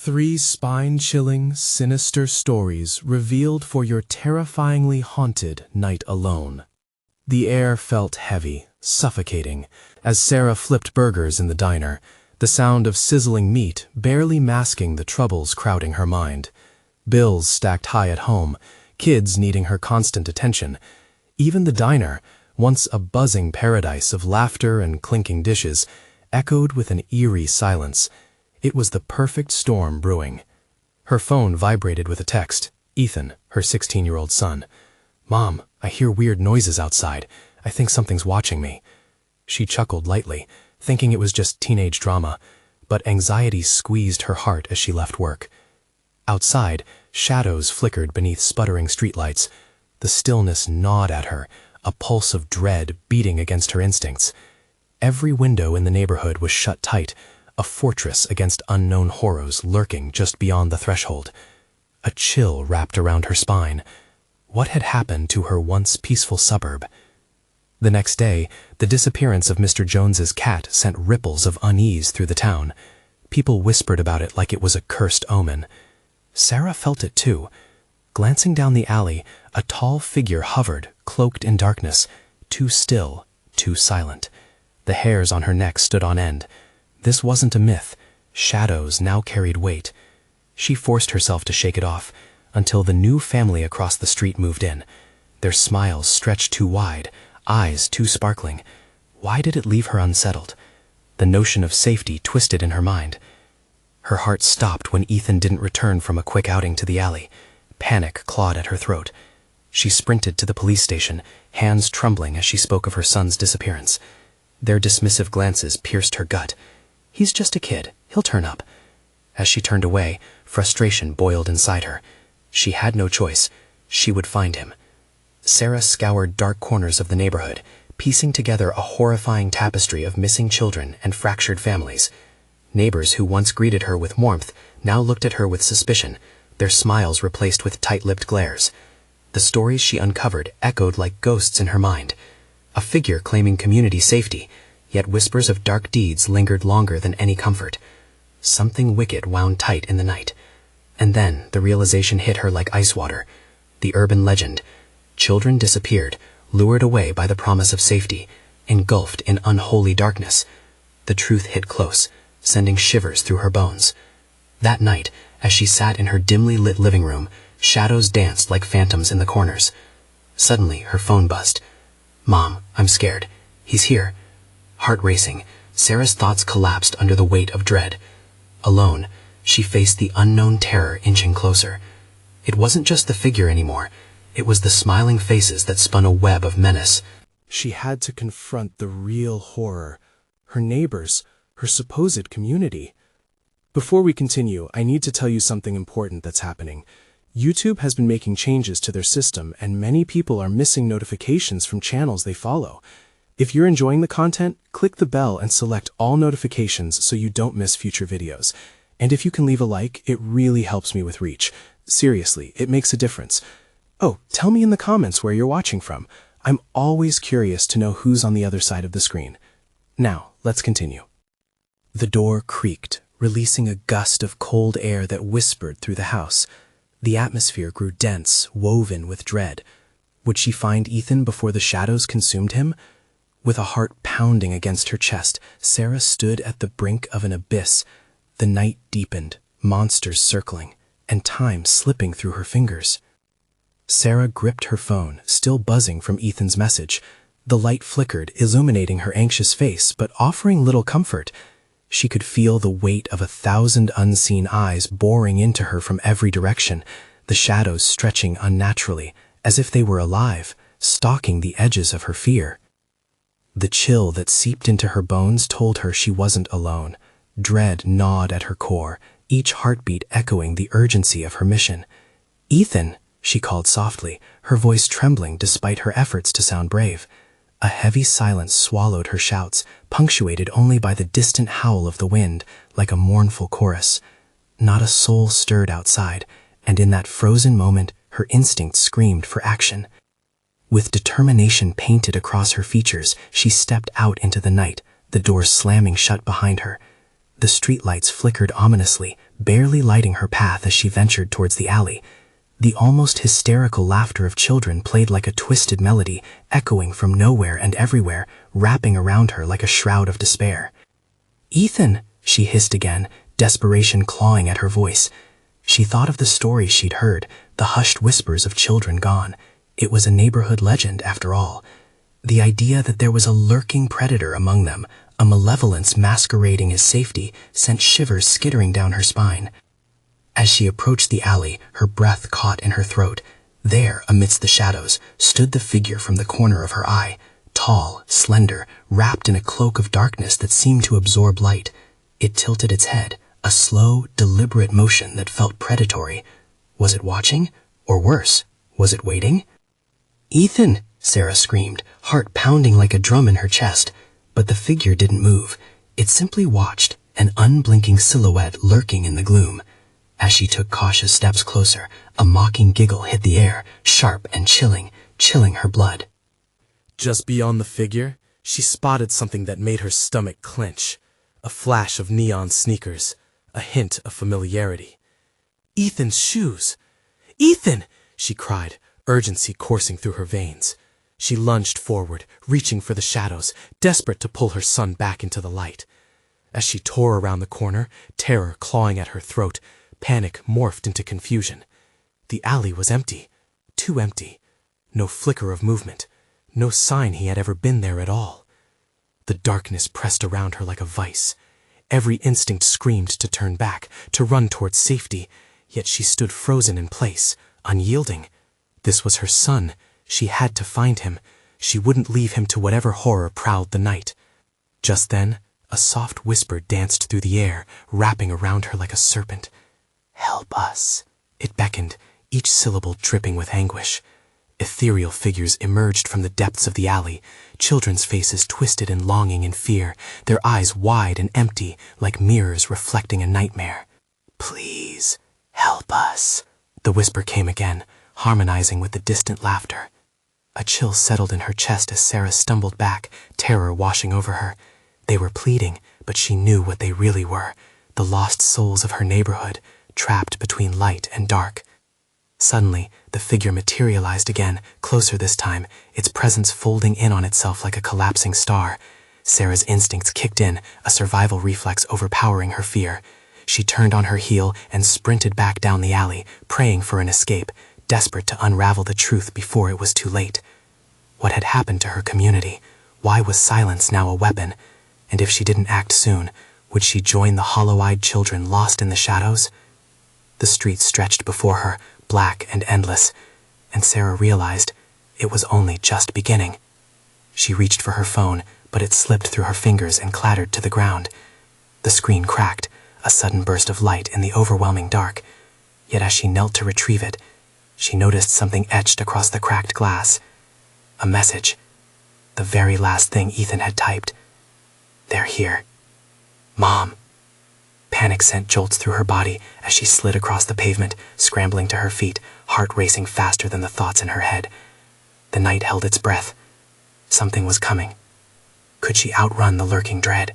3 spine-chilling, sinister stories revealed for your terrifyingly haunted night alone. The air felt heavy, suffocating, as Sarah flipped burgers in the diner, the sound of sizzling meat barely masking the troubles crowding her mind. Bills stacked high at home, kids needing her constant attention. Even the diner, once a buzzing paradise of laughter and clinking dishes, echoed with an eerie silence. It was the perfect storm brewing. Her phone vibrated with a text. Ethan, her 16-year-old son. "Mom, I hear weird noises outside. I think something's watching me." She chuckled lightly, thinking it was just teenage drama, but anxiety squeezed her heart as she left work. Outside, shadows flickered beneath sputtering streetlights. The stillness gnawed at her, a pulse of dread beating against her instincts. Every window in the neighborhood was shut tight, a fortress against unknown horrors lurking just beyond the threshold. A chill wrapped around her spine. What had happened to her once peaceful suburb? The next day, the disappearance of Mr. Jones's cat sent ripples of unease through the town. People whispered about it like it was a cursed omen. Sarah felt it too. Glancing down the alley, a tall figure hovered, cloaked in darkness, too still, too silent. The hairs on her neck stood on end. This wasn't a myth. Shadows now carried weight. She forced herself to shake it off, until the new family across the street moved in. Their smiles stretched too wide, eyes too sparkling. Why did it leave her unsettled? The notion of safety twisted in her mind. Her heart stopped when Ethan didn't return from a quick outing to the alley. Panic clawed at her throat. She sprinted to the police station, hands trembling as she spoke of her son's disappearance. Their dismissive glances pierced her gut. "He's just a kid. He'll turn up." As she turned away, frustration boiled inside her. She had no choice. She would find him. Sarah scoured dark corners of the neighborhood, piecing together a horrifying tapestry of missing children and fractured families. Neighbors who once greeted her with warmth now looked at her with suspicion, their smiles replaced with tight-lipped glares. The stories she uncovered echoed like ghosts in her mind. A figure claiming community safety, yet whispers of dark deeds lingered longer than any comfort. Something wicked wound tight in the night. And then the realization hit her like ice water. The urban legend. Children disappeared, lured away by the promise of safety, engulfed in unholy darkness. The truth hit close, sending shivers through her bones. That night, as she sat in her dimly lit living room, shadows danced like phantoms in the corners. Suddenly, her phone buzzed. "Mom, I'm scared. He's here." Heart racing, Sarah's thoughts collapsed under the weight of dread. Alone, she faced the unknown terror inching closer. It wasn't just the figure anymore. It was the smiling faces that spun a web of menace. She had to confront the real horror. Her neighbors, her supposed community. Before we continue, I need to tell you something important that's happening. YouTube has been making changes to their system, and many people are missing notifications from channels they follow. If you're enjoying the content, click the bell and select all notifications so you don't miss future videos. And if you can leave a like, it really helps me with reach. Seriously, it makes a difference. Oh, tell me in the comments where you're watching from. I'm always curious to know who's on the other side of the screen. Now, let's continue. The door creaked, releasing a gust of cold air that whispered through the house. The atmosphere grew dense, woven with dread. Would she find Ethan before the shadows consumed him? With a heart pounding against her chest, Sarah stood at the brink of an abyss. The night deepened, monsters circling, and time slipping through her fingers. Sarah gripped her phone, still buzzing from Ethan's message. The light flickered, illuminating her anxious face, but offering little comfort. She could feel the weight of 1,000 unseen eyes boring into her from every direction, the shadows stretching unnaturally, as if they were alive, stalking the edges of her fear. The chill that seeped into her bones told her she wasn't alone. Dread gnawed at her core, each heartbeat echoing the urgency of her mission. "Ethan," she called softly, her voice trembling despite her efforts to sound brave. A heavy silence swallowed her shouts, punctuated only by the distant howl of the wind, like a mournful chorus. Not a soul stirred outside, and in that frozen moment, her instinct screamed for action. With determination painted across her features, she stepped out into the night, the door slamming shut behind her. The streetlights flickered ominously, barely lighting her path as she ventured towards the alley. The almost hysterical laughter of children played like a twisted melody, echoing from nowhere and everywhere, wrapping around her like a shroud of despair. "Ethan!" she hissed again, desperation clawing at her voice. She thought of the stories she'd heard, the hushed whispers of children gone. It was a neighborhood legend, after all. The idea that there was a lurking predator among them, a malevolence masquerading as safety, sent shivers skittering down her spine. As she approached the alley, her breath caught in her throat. There, amidst the shadows, stood the figure from the corner of her eye, tall, slender, wrapped in a cloak of darkness that seemed to absorb light. It tilted its head, a slow, deliberate motion that felt predatory. Was it watching? Or worse, was it waiting? "Ethan!" Sarah screamed, heart pounding like a drum in her chest. But the figure didn't move. It simply watched, an unblinking silhouette lurking in the gloom. As she took cautious steps closer, a mocking giggle hit the air, sharp and chilling her blood. Just beyond the figure, she spotted something that made her stomach clench. A flash of neon sneakers, a hint of familiarity. "Ethan's shoes! Ethan!" she cried, urgency coursing through her veins. She lunged forward, reaching for the shadows, desperate to pull her son back into the light. As she tore around the corner, terror clawing at her throat, panic morphed into confusion. The alley was empty, too empty. No flicker of movement, no sign he had ever been there at all. The darkness pressed around her like a vice. Every instinct screamed to turn back, to run towards safety, yet she stood frozen in place, unyielding. This was her son. She had to find him. She wouldn't leave him to whatever horror prowled the night. Just then, a soft whisper danced through the air, wrapping around her like a serpent. "Help us," it beckoned, each syllable dripping with anguish. Ethereal figures emerged from the depths of the alley, children's faces twisted in longing and fear, their eyes wide and empty, like mirrors reflecting a nightmare. "Please, help us," the whisper came again, harmonizing with the distant laughter. A chill settled in her chest as Sarah stumbled back, terror washing over her. They were pleading, but she knew what they really were, the lost souls of her neighborhood, trapped between light and dark. Suddenly, the figure materialized again, closer this time, its presence folding in on itself like a collapsing star. Sarah's instincts kicked in, a survival reflex overpowering her fear. She turned on her heel and sprinted back down the alley, praying for an escape, desperate to unravel the truth before it was too late. What had happened to her community? Why was silence now a weapon? And if she didn't act soon, would she join the hollow-eyed children lost in the shadows? The street stretched before her, black and endless, and Sarah realized it was only just beginning. She reached for her phone, but it slipped through her fingers and clattered to the ground. The screen cracked, a sudden burst of light in the overwhelming dark. Yet as she knelt to retrieve it, she noticed something etched across the cracked glass. A message. The very last thing Ethan had typed. "They're here. Mom." Panic sent jolts through her body as she slid across the pavement, scrambling to her feet, heart racing faster than the thoughts in her head. The night held its breath. Something was coming. Could she outrun the lurking dread?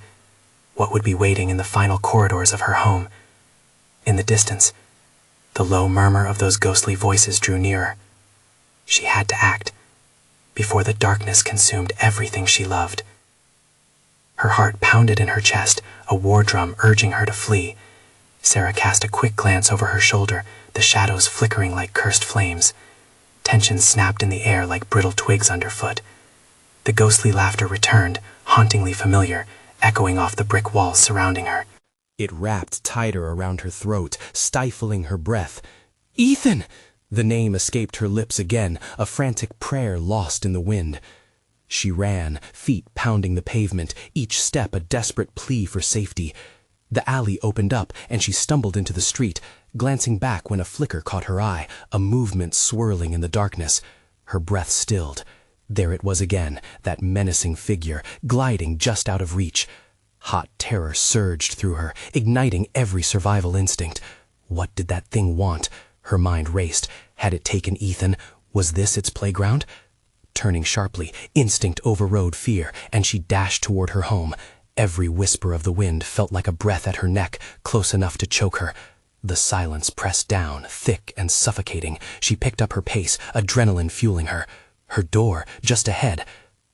What would be waiting in the final corridors of her home? In the distance, the low murmur of those ghostly voices drew nearer. She had to act, before the darkness consumed everything she loved. Her heart pounded in her chest, a war drum urging her to flee. Sarah cast a quick glance over her shoulder, the shadows flickering like cursed flames. Tension snapped in the air like brittle twigs underfoot. The ghostly laughter returned, hauntingly familiar, echoing off the brick walls surrounding her. It wrapped tighter around her throat, stifling her breath. "Ethan!" The name escaped her lips again, a frantic prayer lost in the wind. She ran, feet pounding the pavement, each step a desperate plea for safety. The alley opened up, and she stumbled into the street, glancing back when a flicker caught her eye, a movement swirling in the darkness. Her breath stilled. There it was again, that menacing figure, gliding just out of reach. Hot terror surged through her, igniting every survival instinct. What did that thing want? Her mind raced. Had it taken Ethan? Was this its playground? Turning sharply, instinct overrode fear, and she dashed toward her home. Every whisper of the wind felt like a breath at her neck, close enough to choke her. The silence pressed down, thick and suffocating. She picked up her pace, adrenaline fueling her. Her door, just ahead.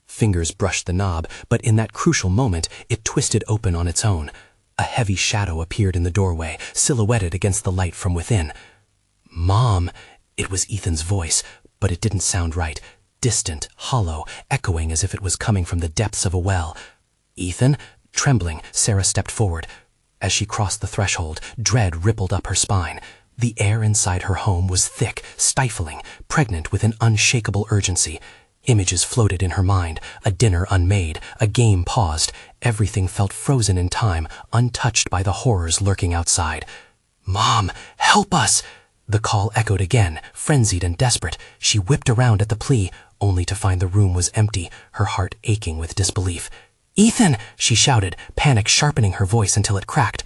Fingers brushed the knob, but in that crucial moment, it twisted open on its own. A heavy shadow appeared in the doorway, silhouetted against the light from within. "Mom," it was Ethan's voice, but it didn't sound right. Distant, hollow, echoing as if it was coming from the depths of a well. "Ethan?" Trembling, Sarah stepped forward. As she crossed the threshold, dread rippled up her spine. The air inside her home was thick, stifling, pregnant with an unshakable urgency. Images floated in her mind, a dinner unmade, a game paused. Everything felt frozen in time, untouched by the horrors lurking outside. "Mom, help us!" The call echoed again, frenzied and desperate. She whipped around at the plea, only to find the room was empty, her heart aching with disbelief. "Ethan!" she shouted, panic sharpening her voice until it cracked.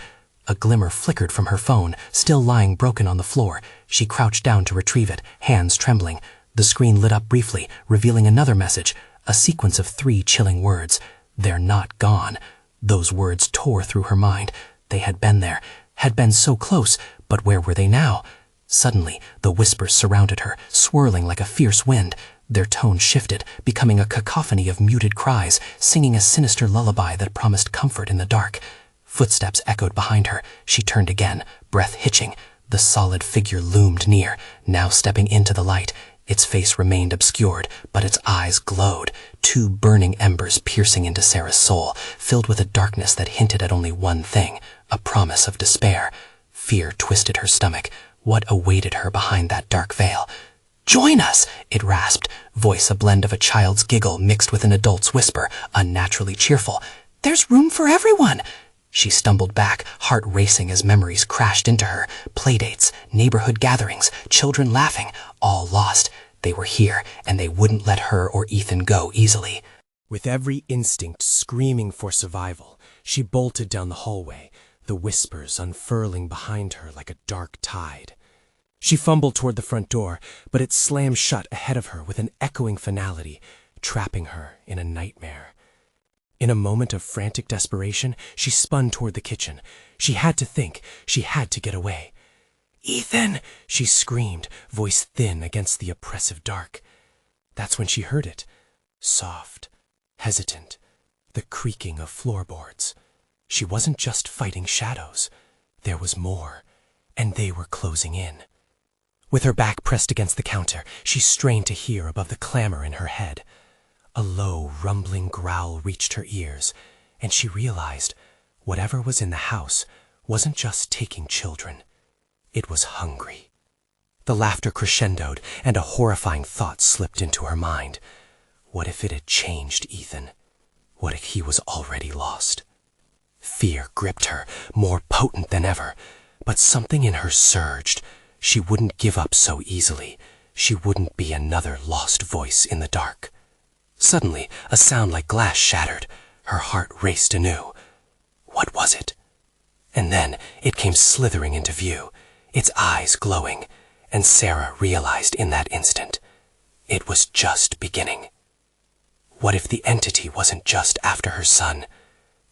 A glimmer flickered from her phone, still lying broken on the floor. She crouched down to retrieve it, hands trembling. The screen lit up briefly, revealing another message, a sequence of 3 chilling words. "They're not gone." Those words tore through her mind. They had been there, had been so close, but where were they now? Suddenly, the whispers surrounded her, swirling like a fierce wind. Their tone shifted, becoming a cacophony of muted cries, singing a sinister lullaby that promised comfort in the dark. Footsteps echoed behind her. She turned again, breath hitching. The solid figure loomed near, now stepping into the light. Its face remained obscured, but its eyes glowed, 2 burning embers piercing into Sarah's soul, filled with a darkness that hinted at only one thing, a promise of despair. Fear twisted her stomach. What awaited her behind that dark veil? "Join us!" it rasped, voice a blend of a child's giggle mixed with an adult's whisper, unnaturally cheerful. "There's room for everyone!" She stumbled back, heart racing as memories crashed into her. Playdates, neighborhood gatherings, children laughing, all lost. They were here, and they wouldn't let her or Ethan go easily. With every instinct screaming for survival, she bolted down the hallway, the whispers unfurling behind her like a dark tide. She fumbled toward the front door, but it slammed shut ahead of her with an echoing finality, trapping her in a nightmare. In a moment of frantic desperation, she spun toward the kitchen. She had to think. She had to get away. "Ethan!" she screamed, voice thin against the oppressive dark. That's when she heard it. Soft, hesitant, the creaking of floorboards. She wasn't just fighting shadows. There was more, and they were closing in. With her back pressed against the counter, she strained to hear above the clamor in her head. A low, rumbling growl reached her ears, and she realized whatever was in the house wasn't just taking children. It was hungry. The laughter crescendoed, and a horrifying thought slipped into her mind. What if it had changed Ethan? What if he was already lost? Fear gripped her, more potent than ever, but something in her surged. She wouldn't give up so easily. She wouldn't be another lost voice in the dark. Suddenly, a sound like glass shattered. Her heart raced anew. What was it? And then it came slithering into view, its eyes glowing, and Sarah realized in that instant, it was just beginning. What if the entity wasn't just after her son?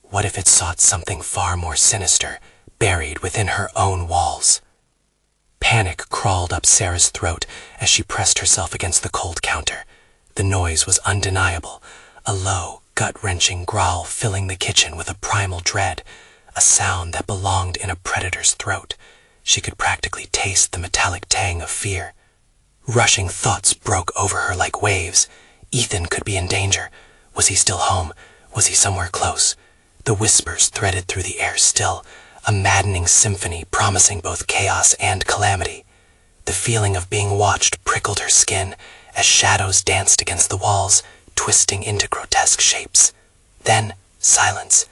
What if it sought something far more sinister, buried within her own walls? Panic crawled up Sarah's throat as she pressed herself against the cold counter. The noise was undeniable, a low, gut-wrenching growl filling the kitchen with a primal dread, a sound that belonged in a predator's throat. She could practically taste the metallic tang of fear. Rushing thoughts broke over her like waves. Ethan could be in danger. Was he still home? Was he somewhere close? The whispers threaded through the air still, a maddening symphony promising both chaos and calamity. The feeling of being watched prickled her skin as shadows danced against the walls, twisting into grotesque shapes. Then, silence.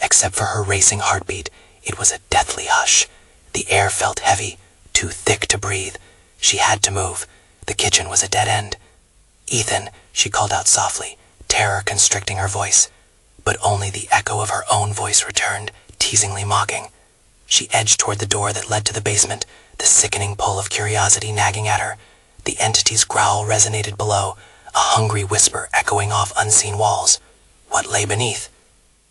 Except for her racing heartbeat, it was a deathly hush. The air felt heavy, too thick to breathe. She had to move. The kitchen was a dead end. "Ethan," she called out softly, terror constricting her voice. But only the echo of her own voice returned, teasingly mocking. She edged toward the door that led to the basement, the sickening pull of curiosity nagging at her. The entity's growl resonated below, a hungry whisper echoing off unseen walls. What lay beneath?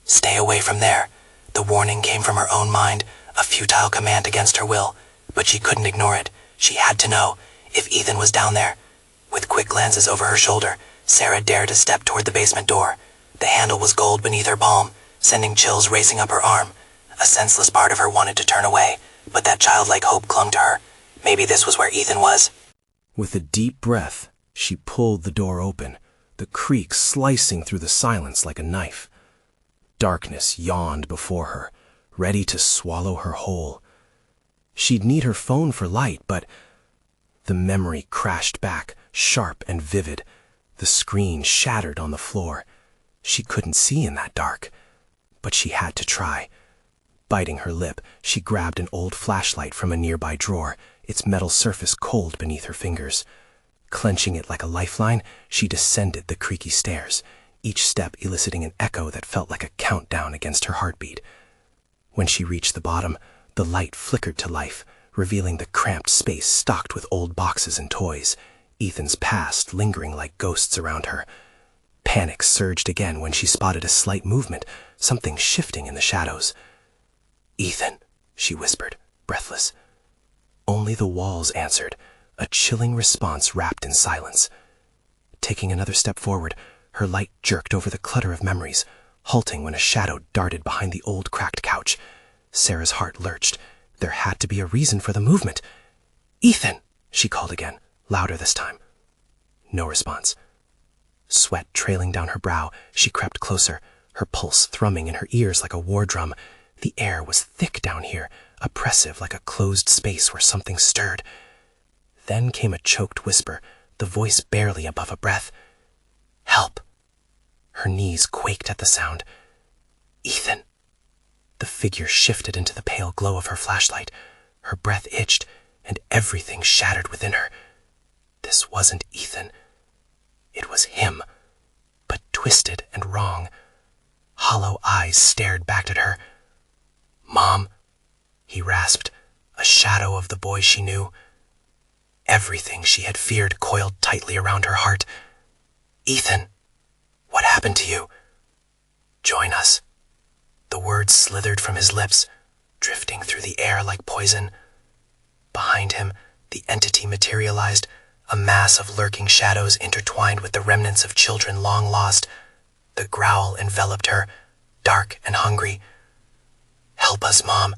"Stay away from there." The warning came from her own mind, a futile command against her will, but she couldn't ignore it. She had to know if Ethan was down there. With quick glances over her shoulder, Sarah dared to step toward the basement door. The handle was gold beneath her palm, sending chills racing up her arm. A senseless part of her wanted to turn away, but that childlike hope clung to her. Maybe this was where Ethan was. With a deep breath, she pulled the door open, the creak slicing through the silence like a knife. Darkness yawned before her, ready to swallow her whole. She'd need her phone for light, but the memory crashed back, sharp and vivid. The screen shattered on the floor. She couldn't see in that dark, but she had to try. Biting her lip, she grabbed an old flashlight from a nearby drawer, its metal surface cold beneath her fingers. Clenching it like a lifeline, she descended the creaky stairs, each step eliciting an echo that felt like a countdown against her heartbeat. When she reached the bottom, the light flickered to life, revealing the cramped space stocked with old boxes and toys, Ethan's past lingering like ghosts around her. Panic surged again when she spotted a slight movement, something shifting in the shadows. "Ethan," she whispered, breathless. Only the walls answered, a chilling response wrapped in silence. Taking another step forward, her light jerked over the clutter of memories, halting when a shadow darted behind the old cracked couch. Sarah's heart lurched. There had to be a reason for the movement. "Ethan!" she called again, louder this time. No response. Sweat trailing down her brow, she crept closer, her pulse thrumming in her ears like a war drum. The air was thick down here, oppressive like a closed space where something stirred. Then came a choked whisper, the voice barely above a breath. "Help!" Her knees quaked at the sound. "Ethan!" The figure shifted into the pale glow of her flashlight. Her breath itched, and everything shattered within her. This wasn't Ethan. It was him, but twisted and wrong. Hollow eyes stared back at her. "Mom," he rasped, a shadow of the boy she knew. Everything she had feared coiled tightly around her heart. "Ethan, what happened to you?" "Join us." The words slithered from his lips, drifting through the air like poison. Behind him, the entity materialized, a mass of lurking shadows intertwined with the remnants of children long lost. The growl enveloped her, dark and hungry. "Help us, Mom."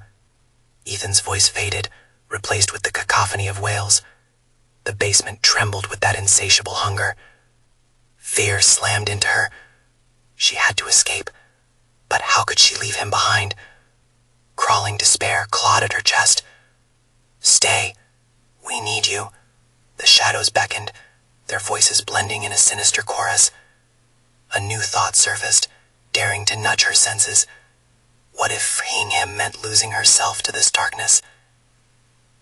Ethan's voice faded, replaced with the cacophony of wails. The basement trembled with that insatiable hunger. Fear slammed into her. She had to escape, but how could she leave him behind? Crawling despair clawed at her chest. "Stay. We need you." The shadows beckoned, their voices blending in a sinister chorus. A new thought surfaced, daring to nudge her senses. What if freeing him meant losing herself to this darkness?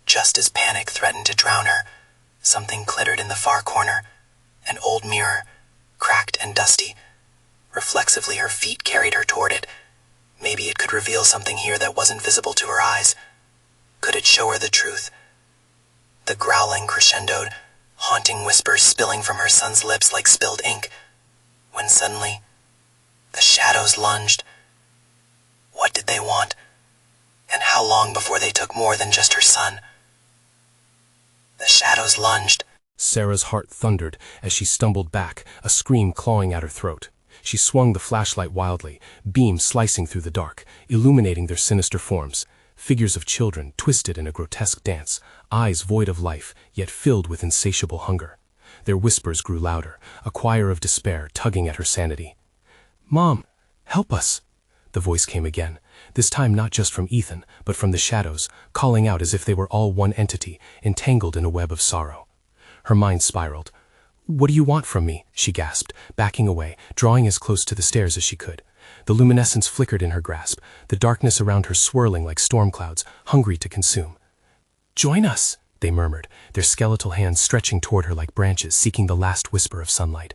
Just as panic threatened to drown her, something glittered in the far corner, an old mirror, cracked and dusty. Reflexively, her feet carried her toward it. Maybe it could reveal something here that wasn't visible to her eyes. Could it show her the truth? The growling crescendoed, haunting whispers spilling from her son's lips like spilled ink, when suddenly, the shadows lunged. What did they want? And how long before they took more than just her son? The shadows lunged. Sarah's heart thundered as she stumbled back, a scream clawing at her throat. She swung the flashlight wildly, beam slicing through the dark, illuminating their sinister forms. Figures of children twisted in a grotesque dance, eyes void of life, yet filled with insatiable hunger. Their whispers grew louder, a choir of despair tugging at her sanity. "Mom, help us!" The voice came again, this time not just from Ethan, but from the shadows, calling out as if they were all one entity, entangled in a web of sorrow. Her mind spiraled. "What do you want from me?" she gasped, backing away, drawing as close to the stairs as she could. The luminescence flickered in her grasp, the darkness around her swirling like storm clouds, hungry to consume. "Join us," they murmured, their skeletal hands stretching toward her like branches, seeking the last whisper of sunlight.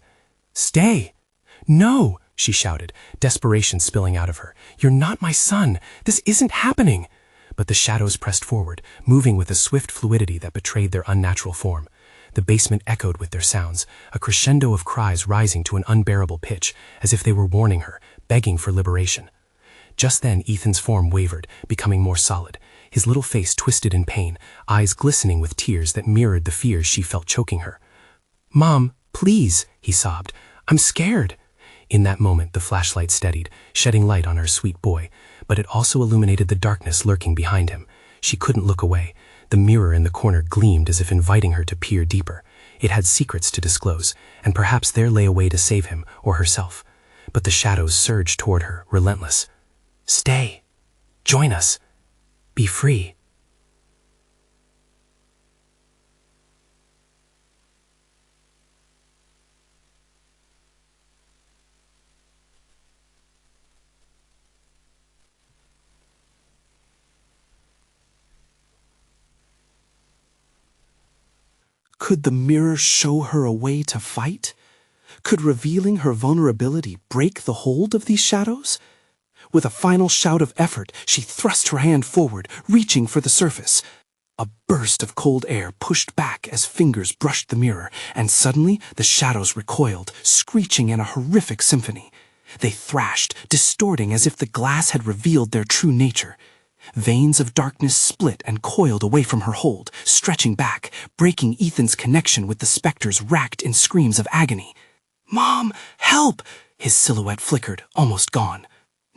"Stay!" "No!" she shouted, desperation spilling out of her. "You're not my son! This isn't happening!" But the shadows pressed forward, moving with a swift fluidity that betrayed their unnatural form. The basement echoed with their sounds, a crescendo of cries rising to an unbearable pitch, as if they were warning her, begging for liberation. Just then, Ethan's form wavered, becoming more solid. His little face twisted in pain, eyes glistening with tears that mirrored the fears she felt choking her. "Mom, please," he sobbed. "I'm scared." In that moment, the flashlight steadied, shedding light on her sweet boy, but it also illuminated the darkness lurking behind him. She couldn't look away. The mirror in the corner gleamed as if inviting her to peer deeper. It had secrets to disclose, and perhaps there lay a way to save him or herself. But the shadows surged toward her, relentless. "Stay. Join us. Be free." Could the mirror show her a way to fight? Could revealing her vulnerability break the hold of these shadows? With a final shout of effort, she thrust her hand forward, reaching for the surface. A burst of cold air pushed back as fingers brushed the mirror, and suddenly the shadows recoiled, screeching in a horrific symphony. They thrashed, distorting as if the glass had revealed their true nature. Veins of darkness split and coiled away from her hold, stretching back, breaking Ethan's connection with the specters racked in screams of agony. "Mom, help!" His silhouette flickered, almost gone.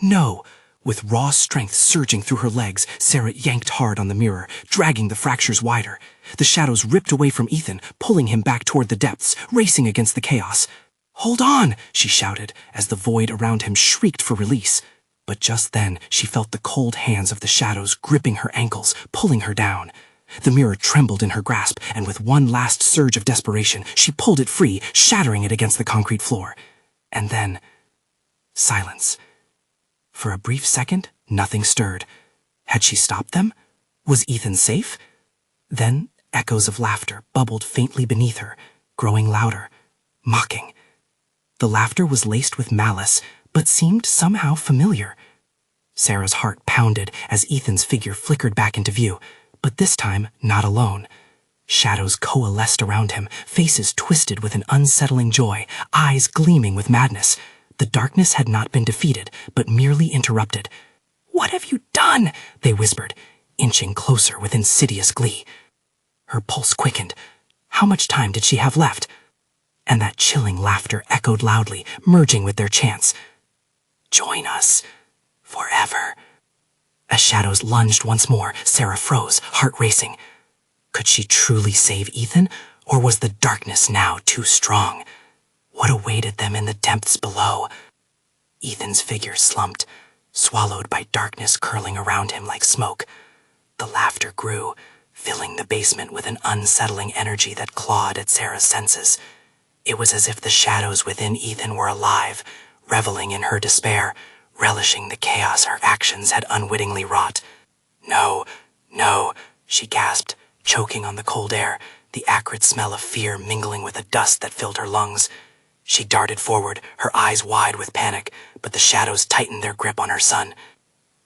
"No!" With raw strength surging through her legs, Sarah yanked hard on the mirror, dragging the fractures wider. The shadows ripped away from Ethan, pulling him back toward the depths, racing against the chaos. "Hold on!" she shouted, as the void around him shrieked for release. But just then, she felt the cold hands of the shadows gripping her ankles, pulling her down. The mirror trembled in her grasp, and with one last surge of desperation, she pulled it free, shattering it against the concrete floor. And then, silence. For a brief second, nothing stirred. Had she stopped them? Was Ethan safe? Then, echoes of laughter bubbled faintly beneath her, growing louder, mocking. The laughter was laced with malice, but seemed somehow familiar. Sarah's heart pounded as Ethan's figure flickered back into view, but this time not alone. Shadows coalesced around him, faces twisted with an unsettling joy, eyes gleaming with madness. The darkness had not been defeated, but merely interrupted. "What have you done?" they whispered, inching closer with insidious glee. Her pulse quickened. How much time did she have left? And that chilling laughter echoed loudly, merging with their chants. "Join us. Forever." As shadows lunged once more, Sarah froze, heart racing. Could she truly save Ethan, or was the darkness now too strong? What awaited them in the depths below? Ethan's figure slumped, swallowed by darkness curling around him like smoke. The laughter grew, filling the basement with an unsettling energy that clawed at Sarah's senses. It was as if the shadows within Ethan were alive, reveling in her despair, relishing the chaos her actions had unwittingly wrought. "No, no," she gasped, choking on the cold air, the acrid smell of fear mingling with the dust that filled her lungs. She darted forward, her eyes wide with panic, but the shadows tightened their grip on her son.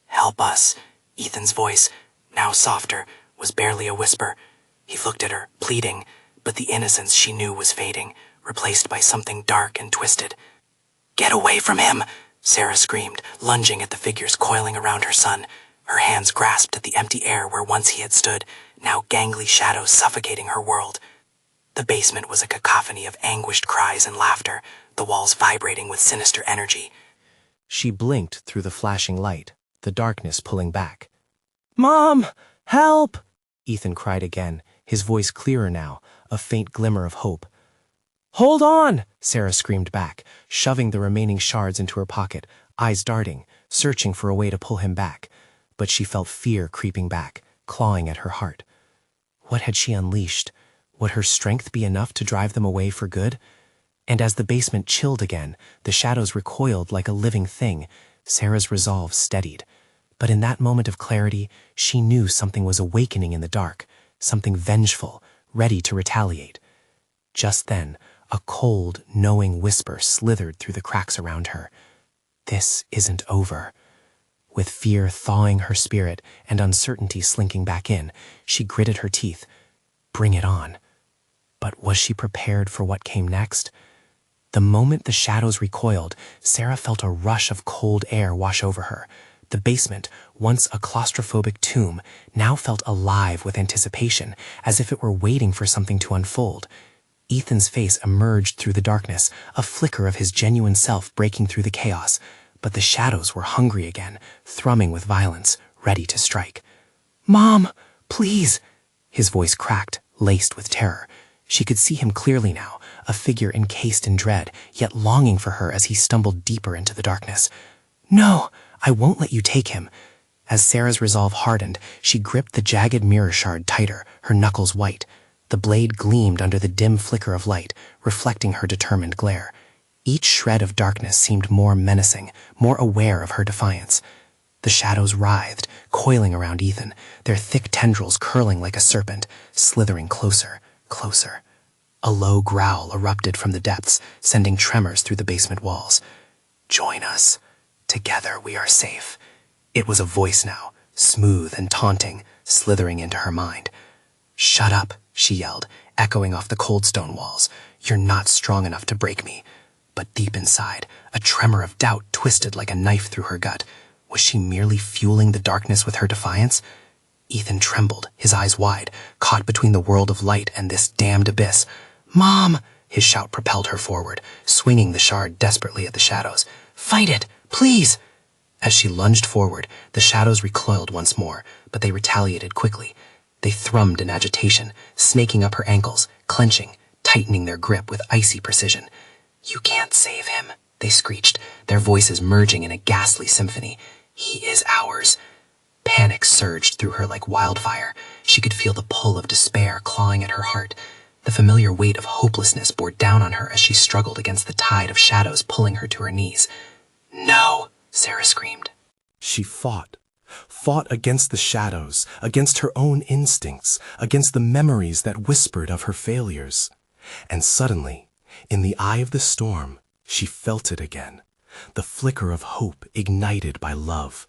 "Help us." Ethan's voice, now softer, was barely a whisper. He looked at her, pleading, but the innocence she knew was fading, replaced by something dark and twisted. "Get away from him!" Sarah screamed, lunging at the figures coiling around her son. Her hands grasped at the empty air where once he had stood, now gangly shadows suffocating her world. The basement was a cacophony of anguished cries and laughter, the walls vibrating with sinister energy. She blinked through the flashing light, the darkness pulling back. "Mom! Help!" Ethan cried again, his voice clearer now, a faint glimmer of hope. "Hold on!" Sarah screamed back, shoving the remaining shards into her pocket, eyes darting, searching for a way to pull him back. But she felt fear creeping back, clawing at her heart. What had she unleashed? Would her strength be enough to drive them away for good? And as the basement chilled again, the shadows recoiled like a living thing, Sarah's resolve steadied. But in that moment of clarity, she knew something was awakening in the dark, something vengeful, ready to retaliate. Just then, a cold, knowing whisper slithered through the cracks around her. This isn't over. With fear thawing her spirit and uncertainty slinking back in, she gritted her teeth. Bring it on. But was she prepared for what came next? The moment the shadows recoiled, Sarah felt a rush of cold air wash over her. The basement, once a claustrophobic tomb, now felt alive with anticipation, as if it were waiting for something to unfold. Ethan's face emerged through the darkness, a flicker of his genuine self breaking through the chaos. But the shadows were hungry again, thrumming with violence, ready to strike. "Mom, please!" His voice cracked, laced with terror. She could see him clearly now, a figure encased in dread, yet longing for her as he stumbled deeper into the darkness. "No, I won't let you take him." As Sarah's resolve hardened, she gripped the jagged mirror shard tighter, her knuckles white. The blade gleamed under the dim flicker of light, reflecting her determined glare. Each shred of darkness seemed more menacing, more aware of her defiance. The shadows writhed, coiling around Ethan, their thick tendrils curling like a serpent, slithering closer, closer. A low growl erupted from the depths, sending tremors through the basement walls. "Join us. Together we are safe." It was a voice now, smooth and taunting, slithering into her mind. "Shut up," she yelled, echoing off the cold stone walls. "You're not strong enough to break me." But deep inside, a tremor of doubt twisted like a knife through her gut. Was she merely fueling the darkness with her defiance? Ethan trembled, his eyes wide, caught between the world of light and this damned abyss. "Mom!" His shout propelled her forward, swinging the shard desperately at the shadows. "Fight it! Please!" As she lunged forward, the shadows recoiled once more, but they retaliated quickly. They thrummed in agitation, snaking up her ankles, clenching, tightening their grip with icy precision. "You can't save him," they screeched, their voices merging in a ghastly symphony. "He is ours." Panic surged through her like wildfire. She could feel the pull of despair clawing at her heart. The familiar weight of hopelessness bore down on her as she struggled against the tide of shadows pulling her to her knees. "No!" Sarah screamed. She fought against the shadows, against her own instincts, against the memories that whispered of her failures. And suddenly, in the eye of the storm, she felt it again, the flicker of hope ignited by love.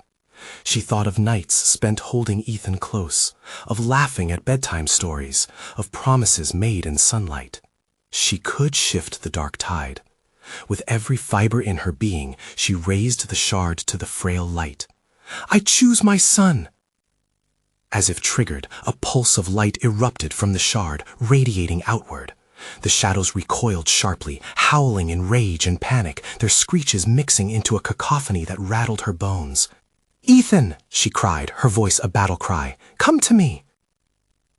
She thought of nights spent holding Ethan close, of laughing at bedtime stories, of promises made in sunlight. She could shift the dark tide. With every fiber in her being, she raised the shard to the frail light. "I choose my son!" As if triggered, a pulse of light erupted from the shard, radiating outward. The shadows recoiled sharply, howling in rage and panic, their screeches mixing into a cacophony that rattled her bones. "Ethan!" she cried, her voice a battle cry. "Come to me!"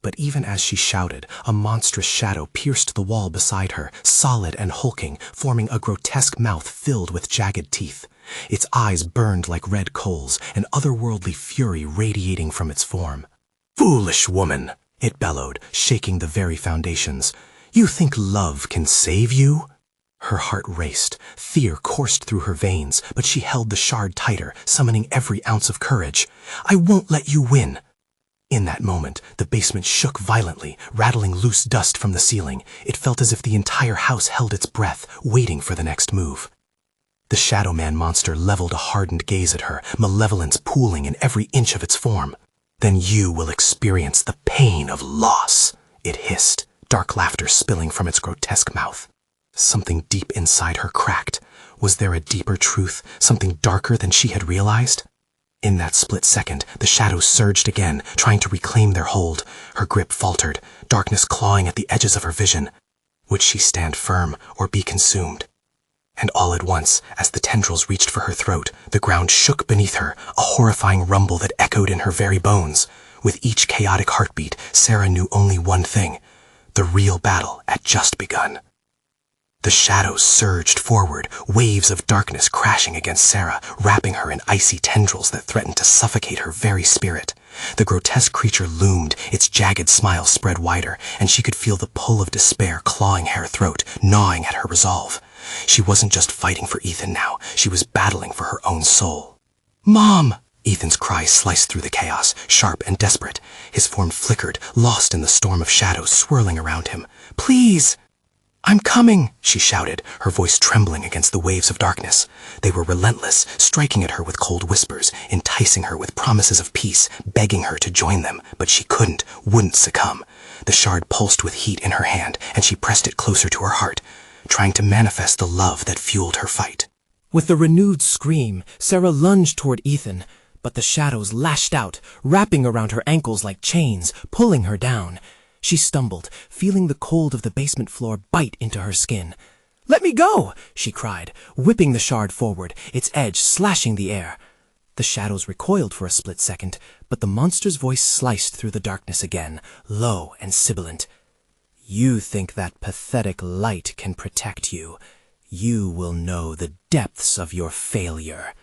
But even as she shouted, a monstrous shadow pierced the wall beside her, solid and hulking, forming a grotesque mouth filled with jagged teeth. Its eyes burned like red coals, an otherworldly fury radiating from its form. "Foolish woman!" it bellowed, shaking the very foundations. "You think love can save you?" Her heart raced. Fear coursed through her veins, but she held the shard tighter, summoning every ounce of courage. "I won't let you win!" In that moment, the basement shook violently, rattling loose dust from the ceiling. It felt as if the entire house held its breath, waiting for the next move. The Shadow Man monster leveled a hardened gaze at her, malevolence pooling in every inch of its form. "Then you will experience the pain of loss," it hissed, dark laughter spilling from its grotesque mouth. Something deep inside her cracked. Was there a deeper truth, something darker than she had realized? In that split second, the shadows surged again, trying to reclaim their hold. Her grip faltered, darkness clawing at the edges of her vision. Would she stand firm or be consumed? And all at once, as the tendrils reached for her throat, the ground shook beneath her, a horrifying rumble that echoed in her very bones. With each chaotic heartbeat, Sarah knew only one thing: the real battle had just begun. The shadows surged forward, waves of darkness crashing against Sarah, wrapping her in icy tendrils that threatened to suffocate her very spirit. The grotesque creature loomed, its jagged smile spread wider, and she could feel the pull of despair clawing at her throat, gnawing at her resolve. She wasn't just fighting for Ethan now, she was battling for her own soul. "Mom!" Ethan's cry sliced through the chaos, sharp and desperate. His form flickered, lost in the storm of shadows swirling around him. "Please!" "I'm coming," she shouted, her voice trembling against the waves of darkness. They were relentless, striking at her with cold whispers, enticing her with promises of peace, begging her to join them, but she wouldn't succumb. The shard pulsed with heat in her hand, and she pressed it closer to her heart, trying to manifest the love that fueled her fight. With a renewed scream, Sarah lunged toward Ethan, but the shadows lashed out, wrapping around her ankles like chains, pulling her down. She stumbled, feeling the cold of the basement floor bite into her skin. "Let me go!" she cried, whipping the shard forward, its edge slashing the air. The shadows recoiled for a split second, but the monster's voice sliced through the darkness again, low and sibilant. "You think that pathetic light can protect you. You will know the depths of your failure."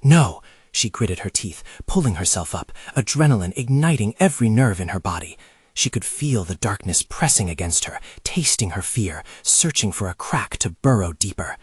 "No!" She gritted her teeth, pulling herself up, adrenaline igniting every nerve in her body. She could feel the darkness pressing against her, tasting her fear, searching for a crack to burrow deeper.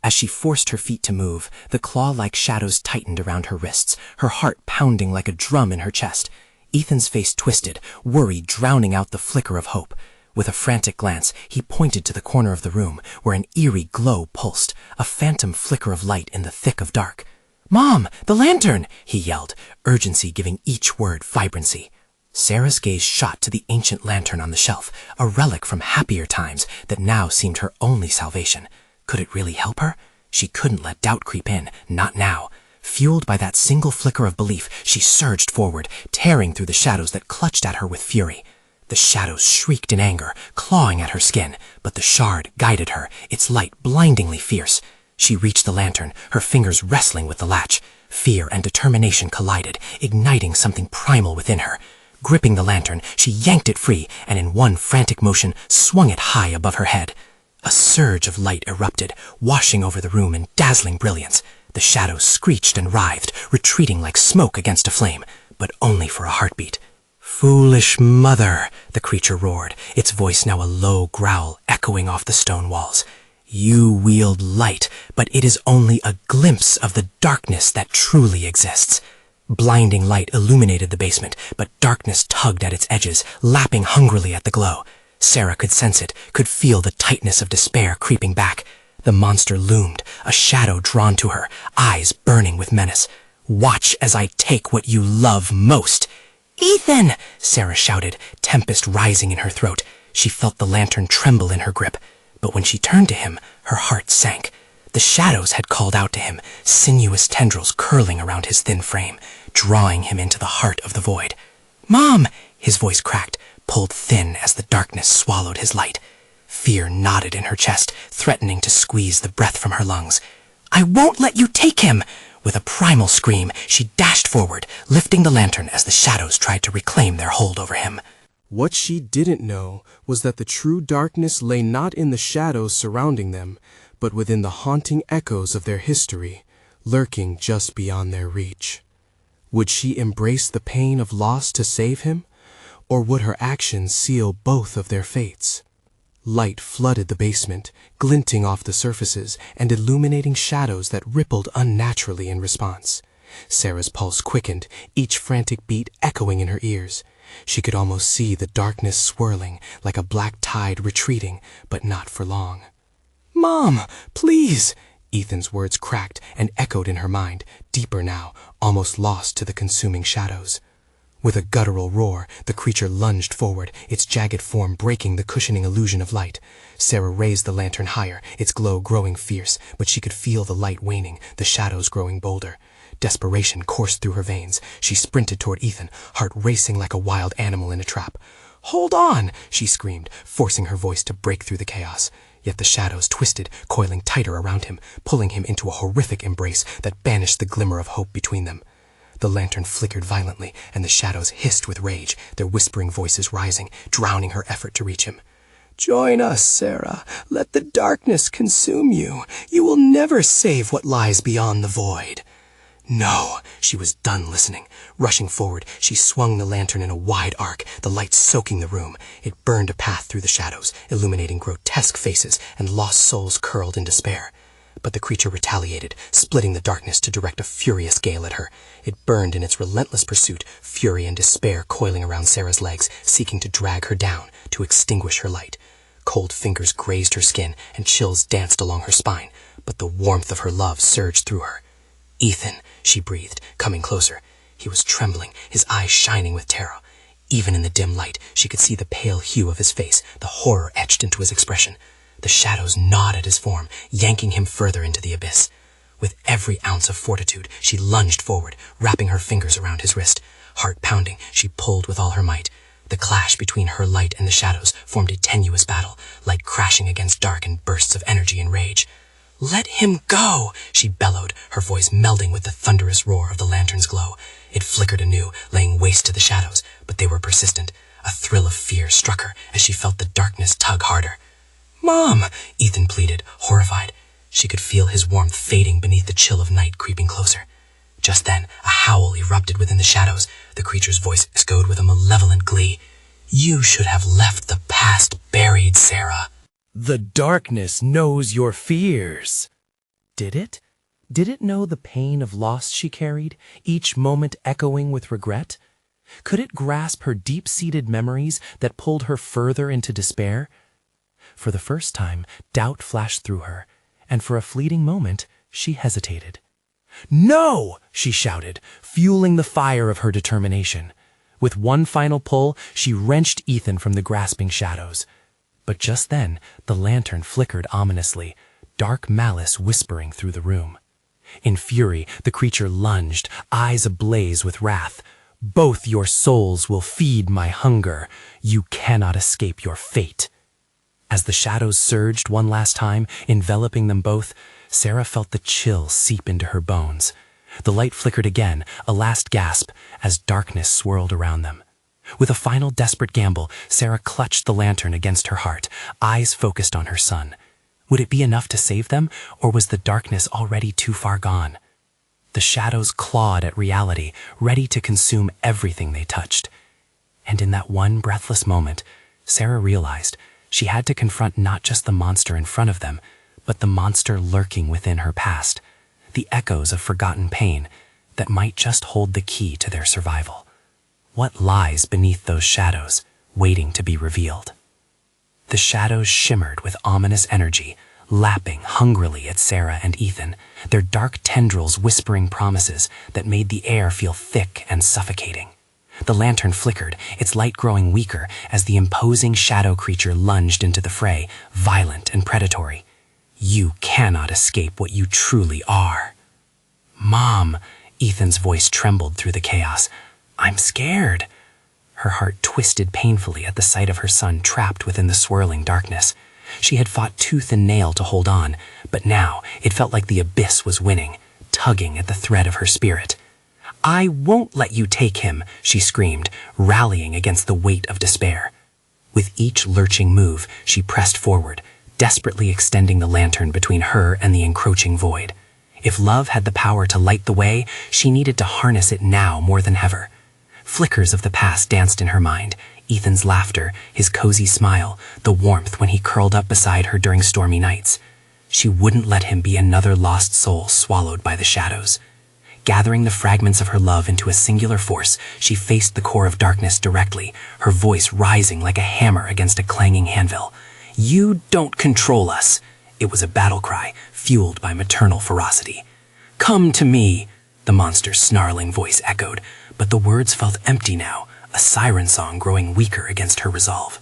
As she forced her feet to move, the claw-like shadows tightened around her wrists, her heart pounding like a drum in her chest. Ethan's face twisted, worry drowning out the flicker of hope. With a frantic glance, he pointed to the corner of the room, where an eerie glow pulsed, a phantom flicker of light in the thick of dark. "Mom, the lantern!" he yelled, urgency giving each word vibrancy. Sarah's gaze shot to the ancient lantern on the shelf, a relic from happier times that now seemed her only salvation. Could it really help her? She couldn't let doubt creep in, not now. Fueled by that single flicker of belief, she surged forward, tearing through the shadows that clutched at her with fury. The shadows shrieked in anger, clawing at her skin, but the shard guided her, its light blindingly fierce. She reached the lantern, her fingers wrestling with the latch. Fear and determination collided, igniting something primal within her. Gripping the lantern, she yanked it free, and in one frantic motion swung it high above her head. A surge of light erupted, washing over the room in dazzling brilliance. The shadows screeched and writhed, retreating like smoke against a flame, but only for a heartbeat. "Foolish mother," the creature roared, its voice now a low growl echoing off the stone walls. "You wield light, but it is only a glimpse of the darkness that truly exists." Blinding light illuminated the basement, but darkness tugged at its edges, lapping hungrily at the glow. Sarah could sense it, could feel the tightness of despair creeping back. The monster loomed, a shadow drawn to her, eyes burning with menace. "Watch as I take what you love most." "Ethan!" Sarah shouted, tempest rising in her throat. She felt the lantern tremble in her grip. But when she turned to him, her heart sank. The shadows had called out to him, sinuous tendrils curling around his thin frame, drawing him into the heart of the void. "Mom!" His voice cracked, pulled thin as the darkness swallowed his light. Fear knotted in her chest, threatening to squeeze the breath from her lungs. "I won't let you take him!" With a primal scream, she dashed forward, lifting the lantern as the shadows tried to reclaim their hold over him. What she didn't know was that the true darkness lay not in the shadows surrounding them, but within the haunting echoes of their history, lurking just beyond their reach. Would she embrace the pain of loss to save him, or would her actions seal both of their fates? Light flooded the basement, glinting off the surfaces and illuminating shadows that rippled unnaturally in response. Sarah's pulse quickened, each frantic beat echoing in her ears. She could almost see the darkness swirling, like a black tide retreating, but not for long. "Mom, please!" Ethan's words cracked and echoed in her mind, deeper now, almost lost to the consuming shadows. With a guttural roar, the creature lunged forward, its jagged form breaking the cushioning illusion of light. Sarah raised the lantern higher, its glow growing fierce, but she could feel the light waning, the shadows growing bolder. Desperation coursed through her veins. She sprinted toward Ethan, heart racing like a wild animal in a trap. "Hold on!" she screamed, forcing her voice to break through the chaos. Yet the shadows twisted, coiling tighter around him, pulling him into a horrific embrace that banished the glimmer of hope between them. The lantern flickered violently, and the shadows hissed with rage, their whispering voices rising, drowning her effort to reach him. "Join us, Sarah. Let the darkness consume you. You will never save what lies beyond the void." No, she was done listening. Rushing forward, she swung the lantern in a wide arc, the light soaking the room. It burned a path through the shadows, illuminating grotesque faces and lost souls curled in despair. But the creature retaliated, splitting the darkness to direct a furious gale at her. It burned in its relentless pursuit, fury and despair coiling around Sarah's legs, seeking to drag her down, to extinguish her light. Cold fingers grazed her skin, and chills danced along her spine, but the warmth of her love surged through her. "Ethan," she breathed, coming closer. He was trembling, his eyes shining with terror. Even in the dim light, she could see the pale hue of his face, the horror etched into his expression. The shadows gnawed at his form, yanking him further into the abyss. With every ounce of fortitude, she lunged forward, wrapping her fingers around his wrist. Heart pounding, she pulled with all her might. The clash between her light and the shadows formed a tenuous battle, light crashing against dark in bursts of energy and rage. "Let him go!" she bellowed, her voice melding with the thunderous roar of the lantern's glow. It flickered anew, laying waste to the shadows, but they were persistent. A thrill of fear struck her as she felt the darkness tug harder. "Mom!" Ethan pleaded, horrified. She could feel his warmth fading beneath the chill of night creeping closer. Just then, a howl erupted within the shadows. The creature's voice echoed with a malevolent glee. "You should have left the past buried, Sarah." The darkness knows your fears. Did it? Did it know the pain of loss she carried, each moment echoing with regret? Could it grasp her deep-seated memories that pulled her further into despair? For the first time, doubt flashed through her, and for a fleeting moment, she hesitated. "No!" she shouted, fueling the fire of her determination. With one final pull, she wrenched Ethan from the grasping shadows. But just then, the lantern flickered ominously, dark malice whispering through the room. In fury, the creature lunged, eyes ablaze with wrath. "Both your souls will feed my hunger. You cannot escape your fate." As the shadows surged one last time, enveloping them both, Sarah felt the chill seep into her bones. The light flickered again, a last gasp, as darkness swirled around them. With a final desperate gamble, Sarah clutched the lantern against her heart, eyes focused on her son. Would it be enough to save them, or was the darkness already too far gone? The shadows clawed at reality, ready to consume everything they touched. And in that one breathless moment, Sarah realized she had to confront not just the monster in front of them, but the monster lurking within her past, the echoes of forgotten pain that might just hold the key to their survival. What lies beneath those shadows, waiting to be revealed? The shadows shimmered with ominous energy, lapping hungrily at Sarah and Ethan, their dark tendrils whispering promises that made the air feel thick and suffocating. The lantern flickered, its light growing weaker as the imposing shadow creature lunged into the fray, violent and predatory. "You cannot escape what you truly are." "Mom," Ethan's voice trembled through the chaos. "I'm scared." Her heart twisted painfully at the sight of her son trapped within the swirling darkness. She had fought tooth and nail to hold on, but now it felt like the abyss was winning, tugging at the thread of her spirit. "I won't let you take him," she screamed, rallying against the weight of despair. With each lurching move, she pressed forward, desperately extending the lantern between her and the encroaching void. If love had the power to light the way, she needed to harness it now more than ever. Flickers of the past danced in her mind, Ethan's laughter, his cozy smile, the warmth when he curled up beside her during stormy nights. She wouldn't let him be another lost soul swallowed by the shadows. Gathering the fragments of her love into a singular force, she faced the core of darkness directly, her voice rising like a hammer against a clanging anvil. "You don't control us." It was a battle cry, fueled by maternal ferocity. "Come to me," the monster's snarling voice echoed, but the words felt empty now, a siren song growing weaker against her resolve.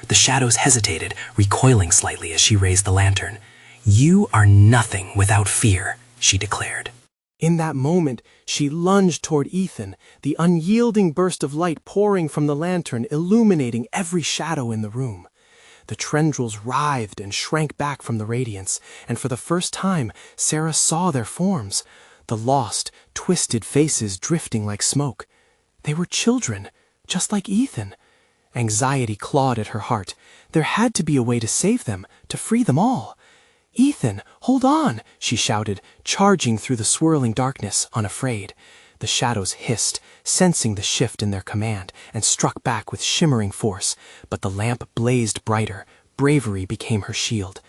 The shadows hesitated, recoiling slightly as she raised the lantern. "You are nothing without fear," she declared. In that moment, she lunged toward Ethan, the unyielding burst of light pouring from the lantern illuminating every shadow in the room. The tendrils writhed and shrank back from the radiance, and for the first time, Sarah saw their forms, the lost, twisted faces drifting like smoke. They were children, just like Ethan. Anxiety clawed at her heart. There had to be a way to save them, to free them all. "Ethan, hold on!" she shouted, charging through the swirling darkness, unafraid. The shadows hissed, sensing the shift in their command, and struck back with shimmering force, but the lamp blazed brighter. Bravery became her shield.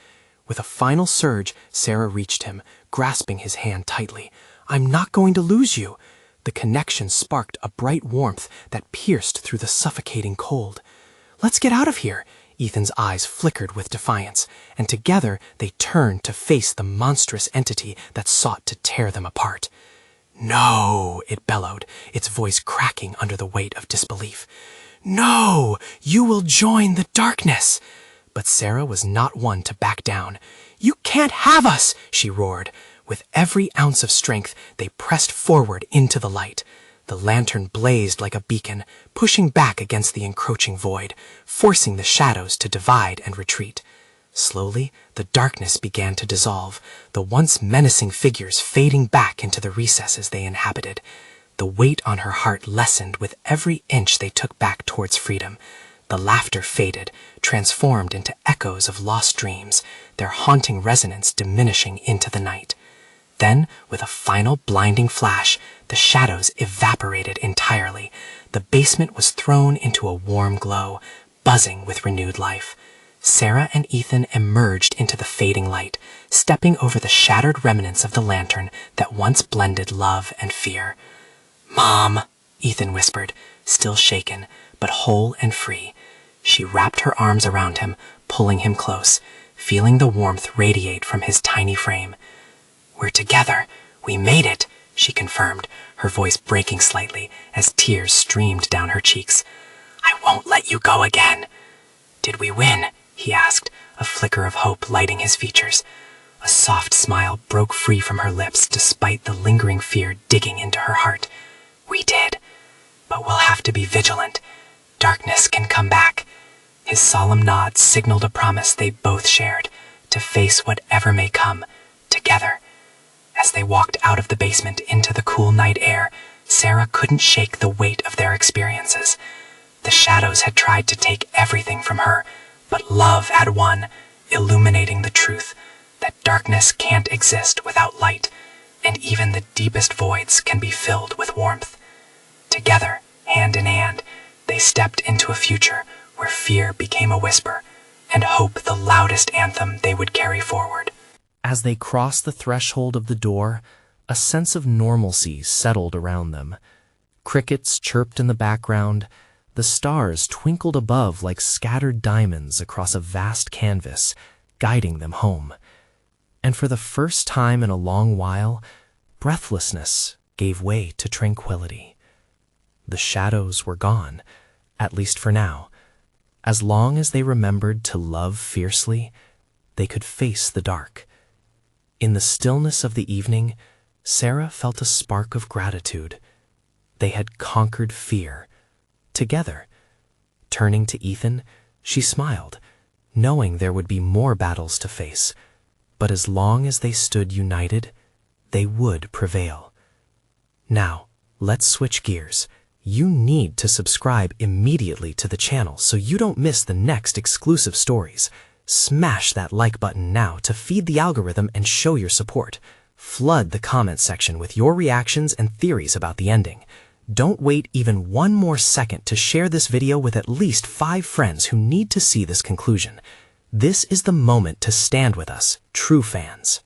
With a final surge, Sarah reached him, grasping his hand tightly. "I'm not going to lose you." The connection sparked a bright warmth that pierced through the suffocating cold. "Let's get out of here." Ethan's eyes flickered with defiance, and together they turned to face the monstrous entity that sought to tear them apart. "No," it bellowed, its voice cracking under the weight of disbelief. "No, you will join the darkness." But Sarah was not one to back down. "You can't have us," she roared. With every ounce of strength, they pressed forward into the light. The lantern blazed like a beacon, pushing back against the encroaching void, forcing the shadows to divide and retreat. Slowly, the darkness began to dissolve, the once menacing figures fading back into the recesses they inhabited. The weight on her heart lessened with every inch they took back towards freedom. The laughter faded, transformed into echoes of lost dreams, their haunting resonance diminishing into the night. Then, with a final blinding flash, the shadows evaporated entirely. The basement was thrown into a warm glow, buzzing with renewed life. Sarah and Ethan emerged into the fading light, stepping over the shattered remnants of the lantern that once blended love and fear. "Mom," Ethan whispered, still shaken, but whole and free. She wrapped her arms around him, pulling him close, feeling the warmth radiate from his tiny frame. "We're together. We made it," she confirmed, her voice breaking slightly as tears streamed down her cheeks. "I won't let you go again." "Did we win?" he asked, a flicker of hope lighting his features. A soft smile broke free from her lips despite the lingering fear digging into her heart. "We did. But we'll have to be vigilant. Darkness can come back." His solemn nod signaled a promise they both shared, to face whatever may come, together. As they walked out of the basement into the cool night air, Sarah couldn't shake the weight of their experiences. The shadows had tried to take everything from her, but love had won, illuminating the truth that darkness can't exist without light, and even the deepest voids can be filled with warmth. Together, hand in hand, they stepped into a future where fear became a whisper, and hope the loudest anthem they would carry forward. As they crossed the threshold of the door, a sense of normalcy settled around them. Crickets chirped in the background, the stars twinkled above like scattered diamonds across a vast canvas, guiding them home. And for the first time in a long while, breathlessness gave way to tranquility. The shadows were gone, at least for now. As long as they remembered to love fiercely, they could face the dark. In the stillness of the evening, Sarah felt a spark of gratitude. They had conquered fear, together. Turning to Ethan, she smiled, knowing there would be more battles to face, but as long as they stood united, they would prevail. Now, let's switch gears. You need to subscribe immediately to the channel so you don't miss the next exclusive stories. Smash that like button now to feed the algorithm and show your support. Flood the comment section with your reactions and theories about the ending. Don't wait even one more second to share this video with at least 5 friends who need to see this conclusion. This is the moment to stand with us, true fans.